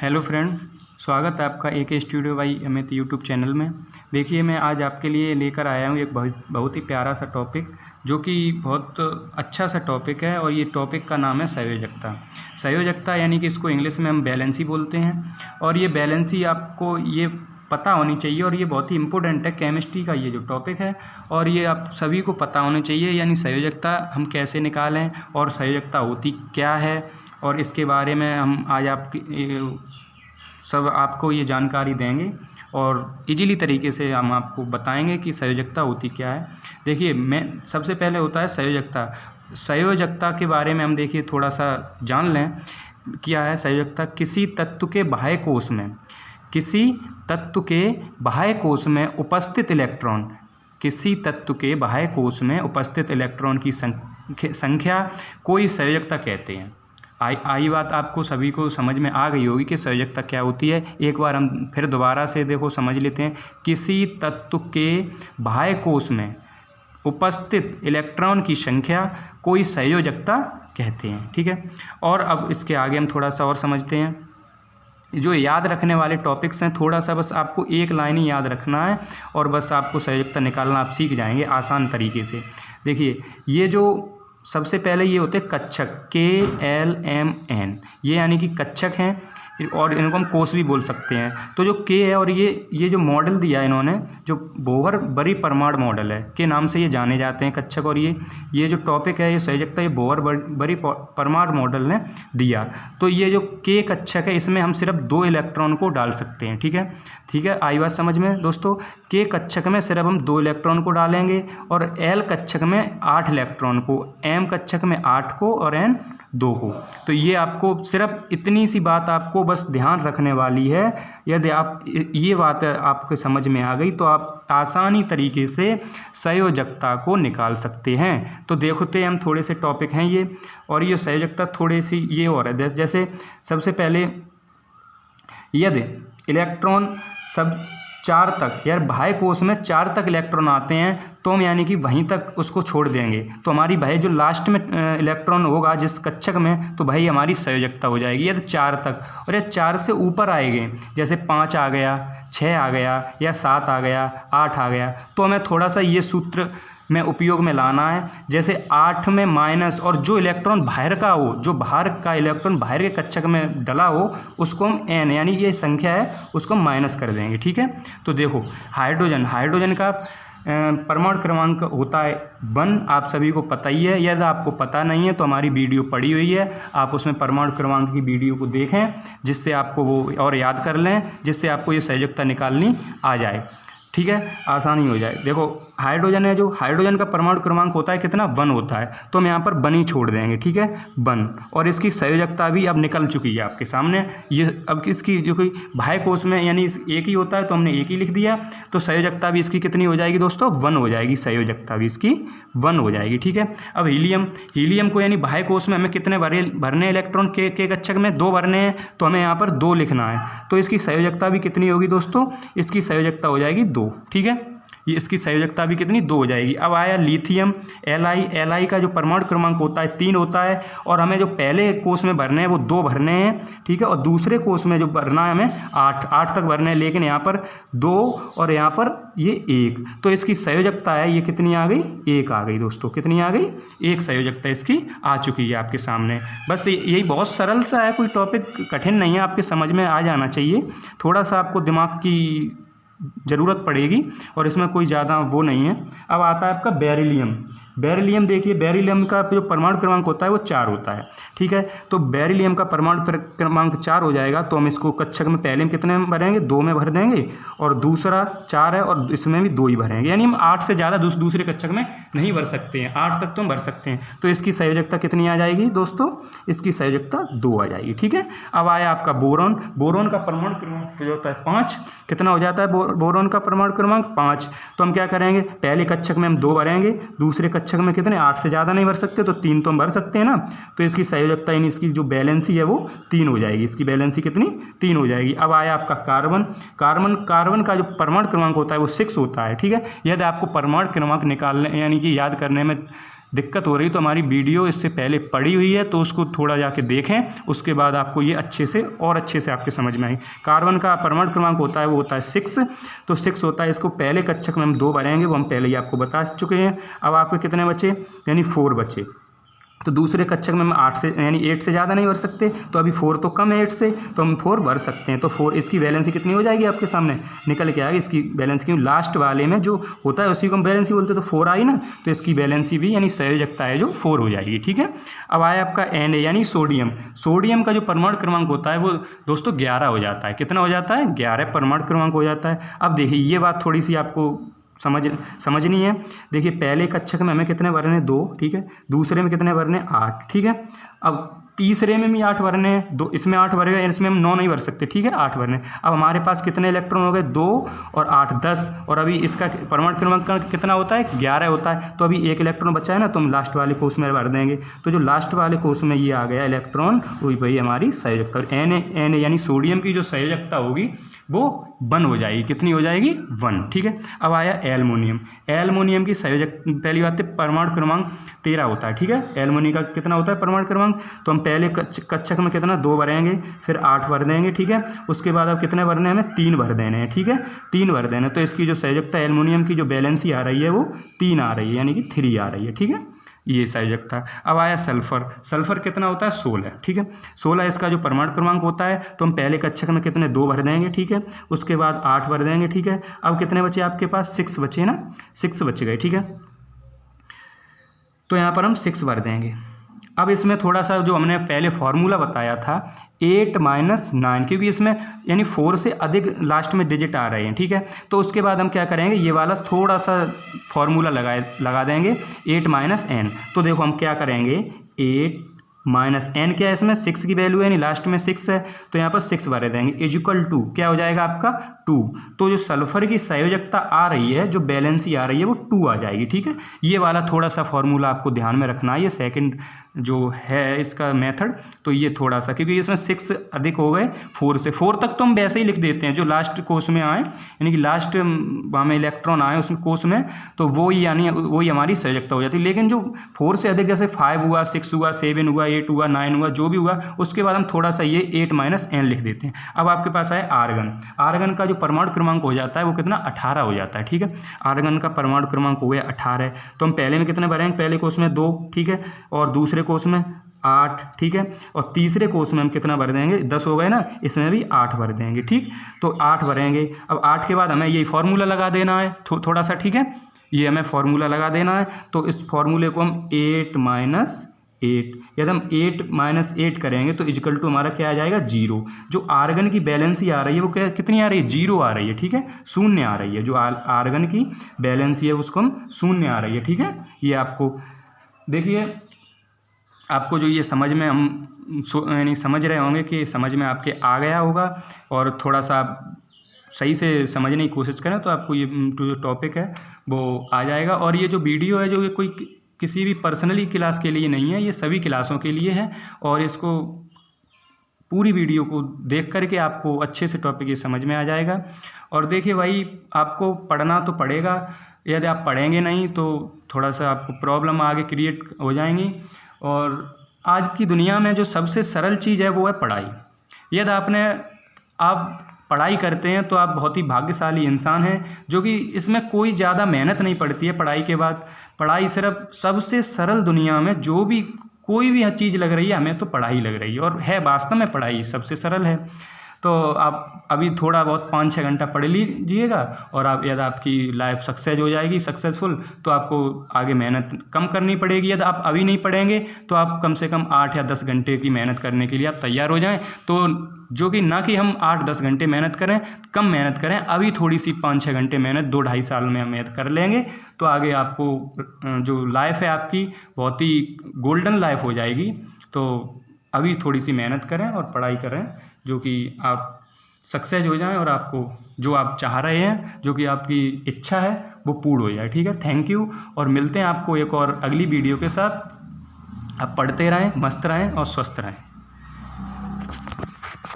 Hello friend, स्वागत है आपका AK studio by Amit YouTube channel में। देखिए, मैं आज आपके लिए लेकर आया हूँ एक बहुत ही प्यारा सा टॉपिक, जो कि बहुत अच्छा सा टॉपिक है। और ये टॉपिक का नाम है संयोजकता। संयोजकता यानी कि इसको इंग्लिश में हम बैलेंसी बोलते हैं। और ये बैलेंसी आपको ये पता होनी चाहिए, और ये बहुत ही इम्पोर्टेंट है। केमिस्ट्री का ये जो टॉपिक है, और ये आप सभी को पता होनी चाहिए। यानी संयोजकता हम कैसे निकालें और संयोजकता होती क्या है, और इसके बारे में हम आज आपको ये जानकारी देंगे और इजीली तरीके से हम आपको बताएंगे कि संयोजकता होती क्या है। देखिए, मैं सबसे पहले होता है संयोजकता। संयोजकता के बारे में हम देखिए थोड़ा सा जान लें। क्या है संयोजकता? किसी तत्व के बाह्य कोश में उपस्थित इलेक्ट्रॉन, किसी तत्व के बाह्य कोश में उपस्थित इलेक्ट्रॉन की संख्या कोई संयोजकता कहते हैं। आई बात आपको सभी को समझ में आ गई होगी कि संयोजकता क्या होती है। एक बार हम फिर दोबारा से देखो समझ लेते हैं। किसी तत्व के बाह्य कोश में उपस्थित इलेक्ट्रॉन की संख्या कोई संयोजकता कहते हैं। ठीक है, और अब इसके आगे हम थोड़ा सा और समझते हैं। जो याद रखने वाले टॉपिक्स हैं, थोड़ा सा बस आपको एक लाइन ही याद रखना है, और बस आपको संयोजकता निकालना आप सीख जाएंगे आसान तरीके से। देखिए, ये जो सबसे पहले ये होते हैं कक्षक, KLMN, ये यानी कि कक्षक हैं, और इनको हम कोश भी बोल सकते हैं। तो जो K है, और ये जो मॉडल दिया है इन्होंने, जो बोहर बड़ी परमाणु मॉडल है के नाम से ये जाने जाते हैं कक्षक। और ये जो टॉपिक है, ये संयोजकता, ये बोहर बड़ी परमाणु मॉडल ने दिया। तो ये जो K कक्षक है, इसमें हम सिर्फ 2 इलेक्ट्रॉन को डाल सकते हैं। ठीक है, आई बात समझ में दोस्तों। K कक्षक में सिर्फ हम 2 इलेक्ट्रॉन को डालेंगे, और L कक्षक में 8 इलेक्ट्रॉन को, M कक्षक में 8 को, और N 2 को। तो ये आपको सिर्फ इतनी सी बात आपको बस ध्यान रखने वाली है। यदि आप ये बात आपके समझ में आ गई, तो आप आसानी तरीके से संयोजकता को निकाल सकते हैं। तो देखते हैं, हम थोड़े से टॉपिक हैं ये, और ये संयोजकता थोड़ी सी ये और है। जैसे सबसे पहले, यदि इलेक्ट्रॉन सब 4 तक, यार बाह्य कोश में 4 तक इलेक्ट्रॉन आते हैं, तो हम यानी कि वहीं तक उसको छोड़ देंगे। तो हमारी भाई जो लास्ट में इलेक्ट्रॉन होगा जिस कक्षक में, तो भाई हमारी संयोजकता हो जाएगी यदि 4 तक। और ये 4 से ऊपर आएंगे, जैसे 5 आ गया, 6 आ गया, या 7 आ गया, 8 आ गया, तो हमें थोड़ा सा ये सूत्र में उपयोग में लाना है। जैसे 8 में माइनस, और जो इलेक्ट्रॉन बाहर का हो, जो बाहर का इलेक्ट्रॉन बाहर के कक्षक में डला हो, उसको हम N, यानी ये संख्या है, उसको हम माइनस कर देंगे। ठीक है, तो देखो हाइड्रोजन का परमाणु क्रमांक होता है 1, आप सभी को पता ही है। यदि आपको पता नहीं है तो हमारी वीडियो पड़ी हुई है, आप उसमें परमाणु क्रमांक की वीडियो को देखें, जिससे आपको वो और याद कर लें, जिससे आपको ये संयोजकता निकालनी आ जाए। ठीक है, आसानी हो जाए। देखो, हाइड्रोजन है, जो हाइड्रोजन का परमाणु क्रमांक होता है कितना? 1 होता है। तो हम यहाँ पर 1 ही छोड़ देंगे। ठीक है, 1। और इसकी संयोजकता भी अब निकल चुकी है आपके सामने। ये अब इसकी जो कोई बाह्य कोश में यानी एक ही होता है, तो हमने 1 ही लिख दिया। तो संयोजकता भी इसकी कितनी हो जाएगी दोस्तों? 1 हो जाएगी। संयोजकता भी इसकी 1 हो जाएगी। ठीक है, अब हीलियम को यानी बाह्य कोश में हमें कितने भरने इलेक्ट्रॉन के कक्षक में? 2 भरने हैं, तो हमें यहाँ पर 2 लिखना है। तो इसकी संयोजकता भी कितनी होगी दोस्तों? इसकी संयोजकता हो जाएगी 2। ठीक है, ये इसकी संयोजकता भी कितनी? 2 हो जाएगी। अब आया लिथियम, Li का जो परमाणु क्रमांक होता है 3 होता है, और हमें जो पहले कोश में भरने हैं वो 2 भरने हैं। ठीक है, और दूसरे कोश में जो भरना है हमें 8 तक भरने हैं, लेकिन यहाँ पर 2 और यहाँ पर ये 1। तो इसकी संयोजकता है ये कितनी आ गई? 1 आ गई दोस्तों। कितनी आ गई? 1 संयोजकता इसकी आ चुकी है आपके सामने। बस यही बहुत सरल सा है, कोई टॉपिक कठिन नहीं है, आपके समझ में आ जाना चाहिए। थोड़ा सा आपको दिमाग की ज़रूरत पड़ेगी, और इसमें कोई ज़्यादा वो नहीं है। अब आता है आपका बेरिलियम। देखिए, बेरिलियम का जो परमाणु क्रमांक होता है वो 4 होता है। ठीक है, तो बेरिलियम का परमाणु क्रमांक 4 हो जाएगा। तो हम इसको कक्षक में पहले में कितने में भरेंगे? 2 में भर देंगे, और दूसरा 4 है, और इसमें भी 2 ही भरेंगे। यानी हम 8 से ज़्यादा दूसरे कक्षक में नहीं भर सकते हैं, 8 तक तो हम भर सकते हैं। तो इसकी संयोजकता कितनी आ जाएगी दोस्तों? इसकी संयोजकता 2 आ जाएगी। ठीक है, अब आया आपका बोरॉन का परमाणु क्रमांक जो होता है 5। कितना हो जाता है बोरॉन का परमाणु क्रमांक? 5। तो हम क्या करेंगे? पहले कक्षक में हम 2 भरेंगे, दूसरे कक्षक में कितने? 8 से ज़्यादा नहीं भर सकते, तो 3 तो हम भर सकते हैं ना। तो इसकी संयोजकता यानी इसकी जो बैलेंसी है वो 3 हो जाएगी। इसकी बैलेंसी कितनी? 3 हो जाएगी। अब आया आपका कार्बन का जो परमाणु क्रमांक होता है वो 6 होता है। ठीक है, यदि आपको परमाणु क्रमांक निकालने यानी कि याद करने में दिक्कत हो रही तो हमारी वीडियो इससे पहले पड़ी हुई है, तो उसको थोड़ा जाके देखें, उसके बाद आपको ये अच्छे से और अच्छे से आपके समझ में आए। कार्बन का परमाणु क्रमांक होता है वो होता है 6, तो 6 होता है। इसको पहले कक्षक में हम 2 भरेंगे, वो हम पहले ही आपको बता चुके हैं। अब आपके कितने बचे, यानी 4 बचे। तो दूसरे कक्षक में हम 8 से यानी 8 से ज़्यादा नहीं भर सकते, तो अभी 4 तो कम है 8 से, तो हम 4 भर सकते हैं। तो 4 इसकी वैलेंसी कितनी हो जाएगी आपके सामने निकल के आएगी। इसकी वैलेंसी क्यों, लास्ट वाले में जो होता है उसी को हम वैलेंसी बोलते हैं, तो 4 आई ना, तो इसकी वैलेंसी भी यानी संयोजकता है जो 4 हो जाएगी। ठीक है। अब आया आपका Na यानी सोडियम। सोडियम का जो परमाणु क्रमांक होता है वो दोस्तों 11 हो जाता है। कितना हो जाता है, 11 परमाणु क्रमांक हो जाता है। अब देखिए ये बात थोड़ी सी आपको समझनी है। देखिए पहले कक्षक में हमें कितने भरने, 2, ठीक है। दूसरे में कितने भरने, 8, ठीक है। अब तीसरे में भी 8 भरने हैं, 2 इसमें 8 भरेगा, इसमें हम 9 नहीं भर सकते, ठीक है, 8 भरने। अब हमारे पास कितने इलेक्ट्रॉन हो गए, 2 और 8 10, और अभी इसका परमाणु क्रमांक कितना होता है, 11 होता है। तो अभी 1 इलेक्ट्रॉन बचा है ना, तो हम लास्ट वाले कोष में भर देंगे। तो जो लास्ट वाले कोष में ये आ गया इलेक्ट्रॉन, वही हमारी संयोजकता। Na यानी सोडियम की जो संयोजकता होगी वो 1 हो जाएगी। कितनी हो जाएगी, 1, ठीक है। अब आया एल्युमिनियम। एल्युमिनियम की संयोजक, पहली बात है परमाणु क्रमांक 13 होता है, ठीक है। एल्युमिनियम का कितना होता है परमाणु क्रमांक, तो हम पहले कक्षक में कितना, 2 भरेंगे, फिर 8 भर देंगे, ठीक है। उसके बाद अब कितने भरने हैं, हमें 3 भर देने हैं, ठीक है, 3 भर देने। तो इसकी जो संयोजकता एल्युमिनियम की जो बैलेंसी आ रही है वो 3 आ रही है, यानी कि 3 आ रही है, ठीक है, ये संयोजकता। अब आया सल्फर। सल्फर कितना होता है, 16, ठीक है। 16 इसका जो परमाणु क्रमांक होता है, तो हम पहले कक्षक में कितने, 2 भर देंगे, ठीक है। उसके बाद 8 भर देंगे, ठीक है। अब कितने बचे आपके पास, 6 बचे ना, 6 बच गए, ठीक है। तो यहाँ पर हम 6 भर देंगे। अब इसमें थोड़ा सा जो हमने पहले फॉर्मूला बताया था 8 - 9, क्योंकि इसमें यानी 4 से अधिक लास्ट में डिजिट आ रहे हैं, ठीक है। तो उसके बाद हम क्या करेंगे, ये वाला थोड़ा सा फॉर्मूला लगा देंगे 8 - n। तो देखो हम क्या करेंगे, 8 - n क्या है, इसमें 6 की वैल्यू है, यानी लास्ट में 6 है, तो यहाँ पर 6 भरे देंगे, इक्वल टू क्या हो जाएगा आपका, 2। तो जो सल्फर की संयोजकता आ रही है, जो बैलेंसी आ रही है वो 2 आ जाएगी, ठीक है। ये वाला थोड़ा सा फॉर्मूला आपको ध्यान में रखना है, ये सेकंड जो है इसका मेथड, तो ये थोड़ा सा, क्योंकि इसमें 6 अधिक हो गए 4 से, 4 तक तो हम वैसे ही लिख देते हैं, जो लास्ट कोष में आए, यानी कि लास्ट हमें इलेक्ट्रॉन आए उसमें कोष में, तो वही यानी वही हमारी संयोजकता हो जाती है। लेकिन जो 4 से अधिक, जैसे 5 हुआ, 6 हुआ, 7 हुआ, 8 हुआ, 9 हुआ, जो भी हुआ, उसके बाद हम थोड़ा सा ये 8 - n लिख देते हैं। अब आपके पास है आर्गन। आर्गन का जो परमाणु क्रमांक हो जाता है वो कितना, 18 हो जाता है, ठीक है। आर्गन का परमाणु क्रमांक हो गया 18। तो हम पहले में कितने भरेंगे, पहले कोष में 2, ठीक है, और दूसरे कोष में 8, ठीक है, और तीसरे कोष में हम कितना भर देंगे, 10 हो गए ना, इसमें भी 8 भर देंगे, ठीक। तो 8 भरेंगे। अब 8 के बाद हमें यही फॉर्मूला लगा देना है थोड़ा सा, ठीक है, ये हमें फॉर्मूला लगा देना है। तो इस फॉर्मूले को हम 8 - 8, यदि हम 8 - 8 करेंगे तो इक्वल टू हमारा क्या आ जाएगा, 0। जो आर्गन की बैलेंसी आ रही है वो क्या, कितनी आ रही है, 0 आ रही है, ठीक है, 0 आ रही है। जो आर्गन की बैलेंसी है उसको हम 0 आ रही है, ठीक है। ये आपको देखिए, आपको जो ये समझ में हम यानी समझ रहे होंगे कि समझ में आपके आ गया होगा, और थोड़ा सा आप सही से समझने की कोशिश करें तो आपको ये जो टॉपिक है वो आ जाएगा। और ये जो वीडियो है, जो ये कोई किसी भी पर्सनली क्लास के लिए नहीं है, ये सभी क्लासों के लिए है, और इसको पूरी वीडियो को देख करके आपको अच्छे से टॉपिक ये समझ में आ जाएगा। और देखिए भाई, आपको पढ़ना तो पड़ेगा, यदि आप पढ़ेंगे नहीं तो थोड़ा सा आपको प्रॉब्लम आगे क्रिएट हो जाएंगी। और आज की दुनिया में जो सबसे सरल चीज़ है वो है पढ़ाई। यदि आप पढ़ाई करते हैं तो आप बहुत ही भाग्यशाली इंसान हैं, जो कि इसमें कोई ज़्यादा मेहनत नहीं पड़ती है। पढ़ाई के बाद पढ़ाई सिर्फ सबसे सरल, दुनिया में जो भी कोई भी चीज़ लग रही है हमें तो पढ़ाई लग रही है, और है वास्तव में पढ़ाई सबसे सरल है। तो आप अभी थोड़ा बहुत 5-6 घंटा पढ़ लीजिएगा, और आप यदि आपकी लाइफ सक्सेस हो जाएगी, सक्सेसफुल, तो आपको आगे मेहनत कम करनी पड़ेगी। यदि आप अभी नहीं पढ़ेंगे तो आप कम से कम 8 या 10 घंटे की मेहनत करने के लिए आप तैयार हो जाएं। तो जो कि ना कि हम 8-10 घंटे मेहनत करें, कम मेहनत करें, अभी थोड़ी सी 5-6 घंटे मेहनत 2-2.5 साल में हम मेहनत कर लेंगे, तो आगे आपको जो लाइफ है आपकी बहुत ही गोल्डन लाइफ हो जाएगी। तो अभी थोड़ी सी मेहनत करें और पढ़ाई करें, जो कि आप सक्सेस हो जाएं और आपको जो आप चाह रहे हैं, जो कि आपकी इच्छा है, वो पूर्ण हो जाए, ठीक है। थैंक यू, और मिलते हैं आपको एक और अगली वीडियो के साथ। आप पढ़ते रहें, मस्त रहें और स्वस्थ रहें।